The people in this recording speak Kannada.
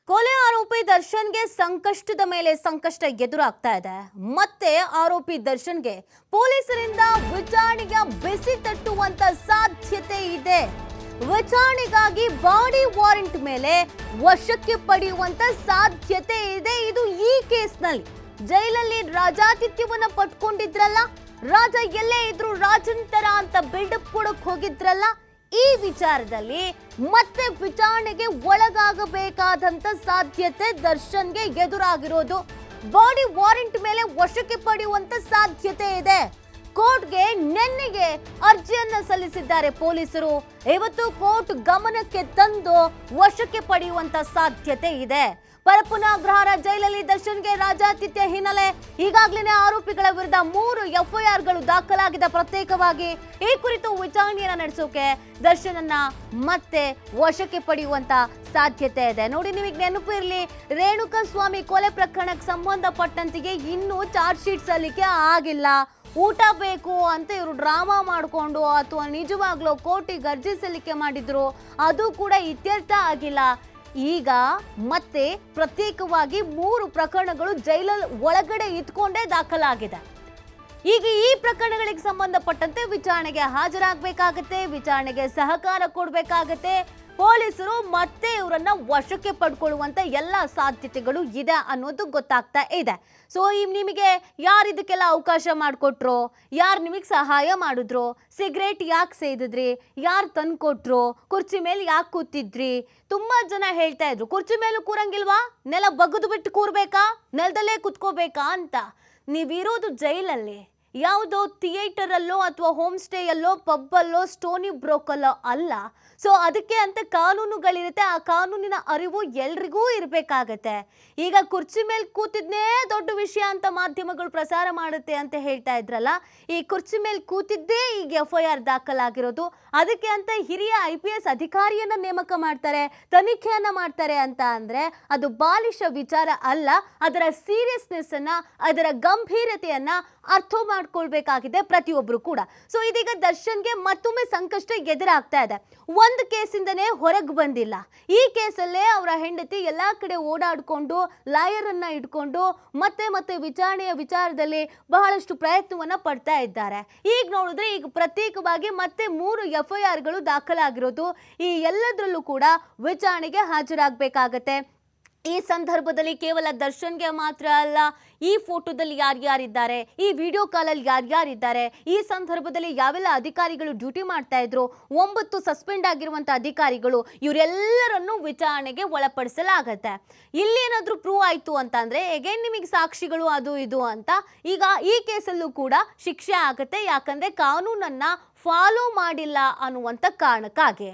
ಕೊಲೆ ಆರೋಪಿ ದರ್ಶನ್ಗೆ ಸಂಕಷ್ಟದ ಮೇಲೆ ಸಂಕಷ್ಟ ಎದುರಾಗ್ತಾ ಇದೆ. ಮತ್ತೆ ಆರೋಪಿ ದರ್ಶನ್ಗೆ ಪೊಲೀಸರಿಂದ ವಿಚಾರಣೆಗೆ ಬಿಸಿ ತಟ್ಟುವಂತ ಸಾಧ್ಯತೆ ಇದೆ. ವಿಚಾರಣೆಗಾಗಿ ಬಾಡಿ ವಾರೆಂಟ್ ಮೇಲೆ ವಶಕ್ಕೆ ಪಡೆಯುವಂತ ಸಾಧ್ಯತೆ ಇದೆ. ಇದು ಈ ಕೇಸ್ನಲ್ಲಿ ಜೈಲಲ್ಲಿ ರಾಜಾತಿಥ್ಯವನ್ನ ಪಟ್ಕೊಂಡಿದ್ರಲ್ಲ, ರಾಜ ಎಲ್ಲೇ ಇದ್ರು ರಾಜನ್ ತರ ಅಂತ ಬಿಲ್ಡಪ್ ಕೊಡಕ್ ಹೋಗಿದ್ರಲ್ಲ, ಈ ವಿಚಾರದಲ್ಲಿ ಮತ್ತೆ ವಿಚಾರಣೆಗೆ ಒಳಗಾಗಬೇಕಾದಂತ ಸಾಧ್ಯತೆ ದರ್ಶನ್ಗೆ ಎದುರಾಗಿರೋದು. ಬಾಡಿ ವಾರೆಂಟ್ ಮೇಲೆ ವಶಕ್ಕೆ ಪಡೆಯುವಂತ ಸಾಧ್ಯತೆ ಇದೆ. ಕೋರ್ಟ್ಗೆ ನಿನ್ನೆಗೆ ಅರ್ಜಿಯನ್ನ ಸಲ್ಲಿಸಿದ್ದಾರೆ ಪೊಲೀಸರು. ಇವತ್ತು ಕೋರ್ಟ್ ಗಮನಕ್ಕೆ ತಂದು ವಶಕ್ಕೆ ಪಡೆಯುವಂತ ಸಾಧ್ಯತೆ ಇದೆ. ಪರಪ್ಪುನಾಗ್ರಹಾರ ಜೈಲಲ್ಲಿ ದರ್ಶನ್ಗೆ ರಾಜಾತಿಥ್ಯ ಹಿನ್ನೆಲೆ ಈಗಾಗಲೇ ಆರೋಪಿಗಳ ವಿರುದ್ಧ 3 ಎಫ್ಐಆರ್ಗಳು ದಾಖಲಾಗಿದೆ. ಪ್ರತ್ಯೇಕವಾಗಿ ಈ ಕುರಿತು ವಿಚಾರಣೆಯನ್ನ ನಡೆಸೋಕೆ ದರ್ಶನನ್ನ ಮತ್ತೆ ವಶಕ್ಕೆ ಪಡೆಯುವಂತ ಸಾಧ್ಯತೆ ಇದೆ. ನೋಡಿ, ನಿಮಗೆ ನೆನಪು ಇರಲಿ, ರೇಣುಕಾ ಸ್ವಾಮಿ ಕೊಲೆ ಪ್ರಕರಣಕ್ಕೆ ಸಂಬಂಧಪಟ್ಟಂತೆಗೆ ಇನ್ನೂ ಚಾರ್ಜ್ ಶೀಟ್ ಸಲ್ಲಿಕೆ ಆಗಿಲ್ಲ. ಊಟ ಬೇಕು ಅಂತ ಇವರು ಡ್ರಾಮಾ ಮಾಡಿಕೊಂಡು ಅಥವಾ ನಿಜವಾಗ್ಲೂ ಕೋರ್ಟಿಗೆ ಅರ್ಜಿ ಸಲ್ಲಿಕೆ ಮಾಡಿದ್ರು, ಅದು ಕೂಡ ಇತ್ಯರ್ಥ ಆಗಿಲ್ಲ. ಈಗ ಮತ್ತೆ ಪ್ರತ್ಯೇಕವಾಗಿ 3 ಪ್ರಕರಣಗಳು ಜೈಲಲ್ಲಿ ಒಳಗಡೆ ಇಟ್ಕೊಂಡೇ ದಾಖಲಾಗಿದೆ. ಈಗ ಈ ಪ್ರಕರಣಗಳಿಗೆ ಸಂಬಂಧಪಟ್ಟಂತೆ ವಿಚಾರಣೆಗೆ ಹಾಜರಾಗಬೇಕಾಗತ್ತೆ, ವಿಚಾರಣೆಗೆ ಸಹಕಾರ ಕೊಡಬೇಕಾಗತ್ತೆ. ಪೊಲೀಸರು ಮತ್ತೆ ಇವರನ್ನ ವಶಕ್ಕೆ ಪಡ್ಕೊಳ್ಳುವಂತ ಎಲ್ಲ ಸಾಧ್ಯತೆಗಳು ಇದೆ ಅನ್ನೋದು ಗೊತ್ತಾಗ್ತಾ ಇದೆ. ಸೊ ನಿಮಗೆ ಯಾರು ಇದಕ್ಕೆಲ್ಲ ಅವಕಾಶ ಮಾಡಿಕೊಟ್ರು, ಯಾರು ನಿಮಗೆ ಸಹಾಯ ಮಾಡಿದ್ರು, ಸಿಗರೇಟ್ ಯಾಕೆ ಸೇದಿದ್ರಿ, ಯಾರು ತಂದು ಕೊಟ್ರು, ಕುರ್ಚಿ ಮೇಲೆ ಯಾಕೆ ಕೂತಿದ್ರಿ, ತುಂಬಾ ಜನ ಹೇಳ್ತಾ ಇದ್ರು ಕುರ್ಚಿ ಮೇಲೂ ಕೂರಂಗಿಲ್ವಾ, ನೆಲ ಬಗ್ದು ಬಿಟ್ಟು ಕೂರ್ಬೇಕಾ, ನೆಲದಲ್ಲೇ ಕುತ್ಕೋಬೇಕಾ ಅಂತ. ನೀವಿರೋದು ಜೈಲಲ್ಲಿ, ಯಾವುದೋ ಥಿಯೇಟರ್ ಅಲ್ಲೋ ಅಥವಾ ಹೋಮ್ ಸ್ಟೇ ಅಲ್ಲೋ, ಪಬ್ ಅಲ್ಲೋ, ಸ್ಟೋನಿ ಬ್ರೋಕಲ್ಲೋ ಅಲ್ಲ. ಸೊ ಅದಕ್ಕೆ ಅಂತ ಕಾನೂನುಗಳಿರುತ್ತೆ. ಆ ಕಾನೂನಿನ ಅರಿವು ಎಲ್ರಿಗೂ ಇರಬೇಕಾಗತ್ತೆ. ಈಗ ಕುರ್ಚಿ ಮೇಲೆ ಕೂತಿದ್ನೇ ದೊಡ್ಡ ವಿಷಯ ಅಂತ ಮಾಧ್ಯಮಗಳು ಪ್ರಸಾರ ಮಾಡುತ್ತೆ ಅಂತ ಹೇಳ್ತಾ ಇದ್ರಲ್ಲ, ಈ ಕುರ್ಚಿ ಮೇಲೆ ಕೂತಿದ್ದೇ ಈಗ ಎಫ್ಐಆರ್ ದಾಖಲಾಗಿರೋದು. ಅದಕ್ಕೆ ಅಂತ ಹಿರಿಯ IPS ಅಧಿಕಾರಿಯನ್ನ ನೇಮಕ ಮಾಡ್ತಾರೆ, ತನಿಖೆಯನ್ನ ಮಾಡ್ತಾರೆ ಅಂತ ಅಂದ್ರೆ ಅದು ಬಾಲಿಶ ವಿಚಾರ ಅಲ್ಲ. ಅದರ ಸೀರಿಯಸ್ನೆಸ್ ಅನ್ನ, ಅದರ ಗಂಭೀರತೆಯನ್ನ ಅರ್ಥ ಮಾಡ್ಕೊಳ್ಬೇಕಾಗಿದೆ ಪ್ರತಿಯೊಬ್ರು ಕೂಡ. ಸೊ ಇದೀಗ ದರ್ಶನ್ಗೆ ಮತ್ತೊಮ್ಮೆ ಸಂಕಷ್ಟ ಎದುರಾಗ್ತಾ ಇದೆ. ಒಂದು ಕೇಸಿಂದನೇ ಹೊರಗೆ ಬಂದಿಲ್ಲ. ಈ ಕೇಸಲ್ಲೇ ಅವರ ಹೆಂಡತಿ ಎಲ್ಲಾ ಕಡೆ ಓಡಾಡ್ಕೊಂಡು ಲಾಯರ್ ಅನ್ನ ಇಟ್ಕೊಂಡು ಮತ್ತೆ ವಿಚಾರಣೆಯ ವಿಚಾರದಲ್ಲಿ ಬಹಳಷ್ಟು ಪ್ರಯತ್ನವನ್ನ ಪಡ್ತಾ ಇದ್ದಾರೆ. ಈಗ ನೋಡಿದ್ರೆ ಈಗ ಪ್ರತ್ಯೇಕವಾಗಿ ಮತ್ತೆ 3 ಎಫ್ಐಆರ್ಗಳು ದಾಖಲಾಗಿರೋದು. ಈ ಎಲ್ಲದರಲ್ಲೂ ಕೂಡ ವಿಚಾರಣೆಗೆ ಹಾಜರಾಗಬೇಕಾಗತ್ತೆ. ಈ ಸಂದರ್ಭದಲ್ಲಿ ಕೇವಲ ದರ್ಶನ್ಗೆ ಮಾತ್ರ ಅಲ್ಲ, ಈ ಫೋಟೋದಲ್ಲಿ ಯಾರ್ಯಾರಿದ್ದಾರೆ, ಈ ವಿಡಿಯೋ ಕಾಲಲ್ಲಿ ಯಾರ್ಯಾರಿದ್ದಾರೆ, ಈ ಸಂದರ್ಭದಲ್ಲಿ ಯಾವೆಲ್ಲ ಅಧಿಕಾರಿಗಳು ಡ್ಯೂಟಿ ಮಾಡ್ತಾ ಇದ್ರು, 9 ಸಸ್ಪೆಂಡ್ ಆಗಿರುವಂಥ ಅಧಿಕಾರಿಗಳು, ಇವರೆಲ್ಲರನ್ನು ವಿಚಾರಣೆಗೆ ಒಳಪಡಿಸಲಾಗತ್ತೆ. ಇಲ್ಲೇನಾದ್ರೂ ಪ್ರೂವ್ ಆಯಿತು ಅಂತಂದ್ರೆ ಎಗೇನ್ ನಿಮಗೆ ಸಾಕ್ಷಿಗಳು ಅದು ಇದು ಅಂತ ಈಗ ಈ ಕೇಸಲ್ಲೂ ಕೂಡ ಶಿಕ್ಷೆ ಆಗುತ್ತೆ. ಯಾಕಂದ್ರೆ ಕಾನೂನನ್ನ ಫಾಲೋ ಮಾಡಿಲ್ಲ ಅನ್ನುವಂಥ ಕಾರಣಕ್ಕಾಗಿ.